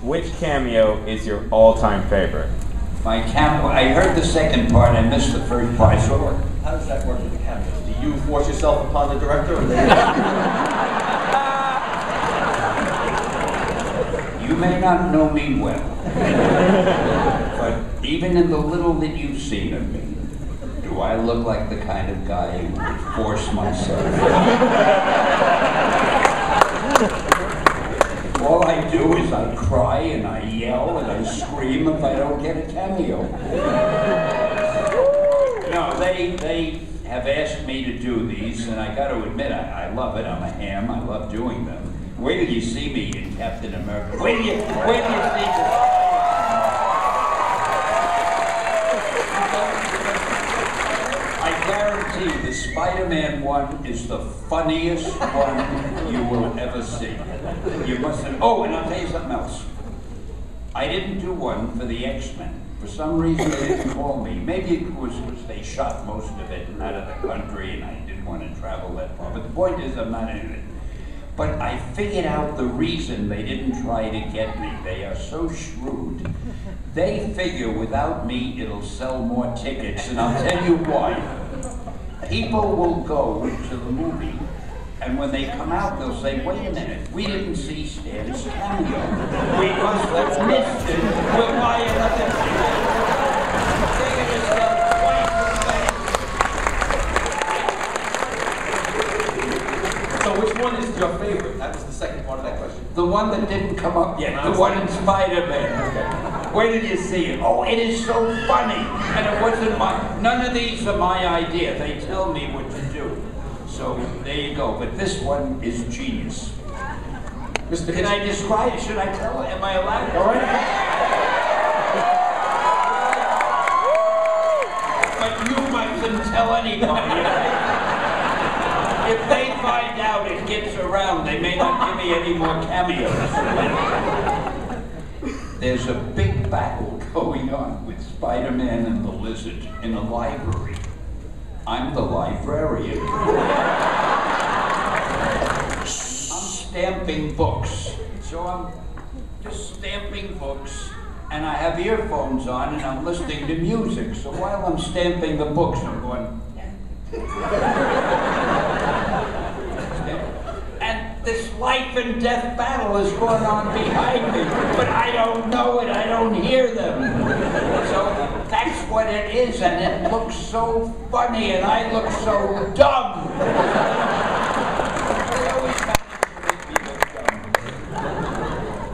which cameo is your all-time favorite? My cameo, I heard the second part, I missed the first part. Sure. How does that work with the cameos? Do you force yourself upon the director, or they... You may not know me well, but even in the little that you've seen of me, do I look like the kind of guy who would force myself? All I do is I cry and I yell and I scream if I don't get a cameo. No, they have asked me to do these, and I got to admit, I love it. I'm a ham. I love doing them. Wait till you see me in Captain America. Wait till you see this. I guarantee the Spiderman one is the funniest one you will ever see. You must have, oh, and I'll tell you something else. I didn't do one for the X-Men. For some reason they didn't call me. Maybe it was they shot most of it out of the country and I didn't want to travel that far. But the point is I'm not in it. But I figured out the reason they didn't try to get me. They are so shrewd. They figure without me it'll sell more tickets, and I'll tell you why. People will go to the movie, and when they come out they'll say, wait a minute, we didn't see Stan's cameo. We must have missed it. We'll buy another ticket. They're going to sell twice as many. So which one is your favorite? That was the second part of that question. The one that didn't come up yet, the one in Spiderman. Okay. Where did you see it? Oh, it is so funny. And it wasn't none of these are my idea. They tell me what to do. So there you go. But this one is genius. Can I describe it? Should I tell it? Am I allowed? All right. But you mustn't tell anybody. If they find out it gets around, they may not give me any more cameos. There's a big battle going on with Spider-Man and the Lizard in a library. I'm the librarian. I'm stamping books. So I'm just stamping books, and I have earphones on and I'm listening to music. So while I'm stamping the books, I'm going... This life and death battle is going on behind me, but I don't know it, I don't hear them. So that's what it is, and it looks so funny, and I look so dumb. They always manage to make me look dumb.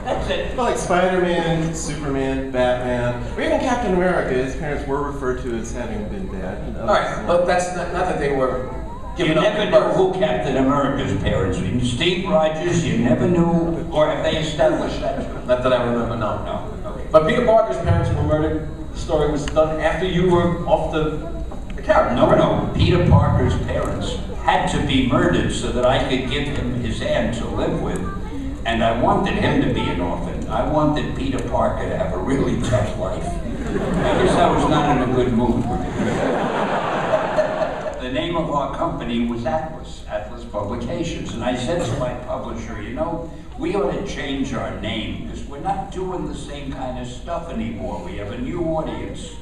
That's it. Like Spider-Man, Superman, Batman, or even Captain America, his parents were referred to as having been dead. All right, but that's not that they were... You never knew who Captain America's parents were. Steve Rogers, you never knew, or have they established that? Not that I remember, no. Okay. But Peter Parker's parents were murdered. The story was done after you were off the character. No. Peter Parker's parents had to be murdered so that I could give him his aunt to live with. And I wanted him to be an orphan. I wanted Peter Parker to have a really tough life. I guess I was not in a good mood. The name of our company was Atlas Publications, and I said to my publisher, you know, we ought to change our name because we're not doing the same kind of stuff anymore. We have a new audience.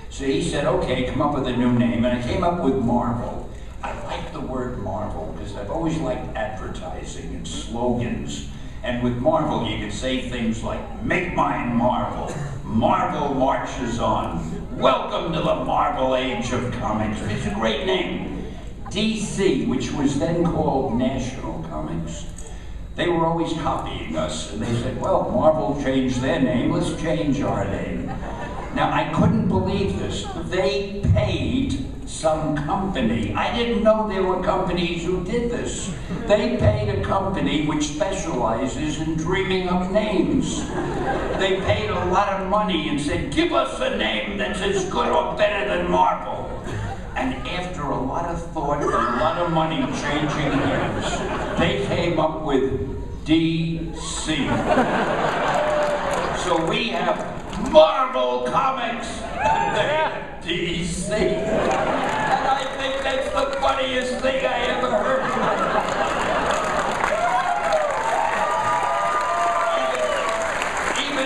So he said, okay, come up with a new name, and I came up with Marvel. I like the word Marvel because I've always liked advertising and slogans. And with Marvel, you can say things like, make mine Marvel. Marvel marches on. Welcome to the Marvel age of comics. It's a great name. DC, which was then called National Comics, they were always copying us. And they said, well, Marvel changed their name, let's change our name. Now, I couldn't believe this. They paid some company. I didn't know there were companies who did this. They paid a company which specializes in dreaming up names. They paid a lot of money and said, give us a name that's as good or better than Marvel. And after a lot of thought and a lot of money changing hands, they came up with DC. So we have Marvel Comics, and they have DC. And I think that's the funniest thing I ever heard. Even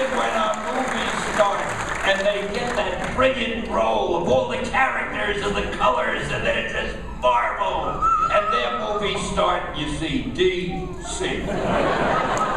start, and they get that brilliant role of all the characters and the colors, and they're just marvel. And their movies start, you see, DC.